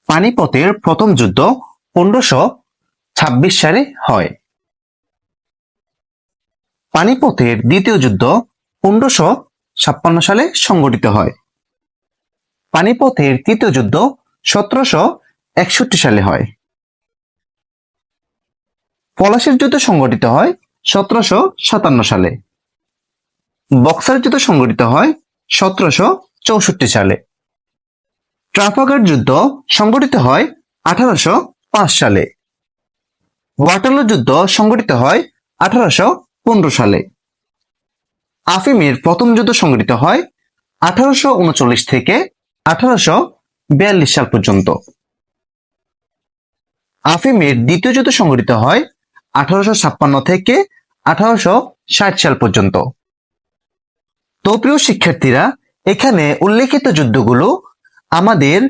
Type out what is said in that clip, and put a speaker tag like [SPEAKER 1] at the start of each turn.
[SPEAKER 1] পানিপথের প্রথম যুদ্ধ 1526 সালে হয়। পানিপথের দ্বিতীয় যুদ্ধ 1556 সালে সংঘটিত হয়। পানিপথের তৃতীয় যুদ্ধ 1761 সালে হয়। পলাশীর যুদ্ধ সংঘটিত হয় 1757 সালে। বক্সার যুদ্ধ সংঘটিত হয় 1764 সালে। ট্রাফালগার যুদ্ধ সংঘটিত হয় 1805 সালে। ওয়াটারলু যুদ্ধ সংঘটিত হয় 1815 সালে। আফিমের প্রথম যুদ্ধ সংঘটিত হয় 1839 থেকে 1842 সাল পর্যন্ত। আফিমের দ্বিতীয় যুদ্ধ সংঘটিত হয় 1856 থেকে 1860 সাল পর্যন্ত। তো প্রিয় শিক্ষার্থীরা, এখানে উল্লেখিত যুদ্ধগুলো আমাদের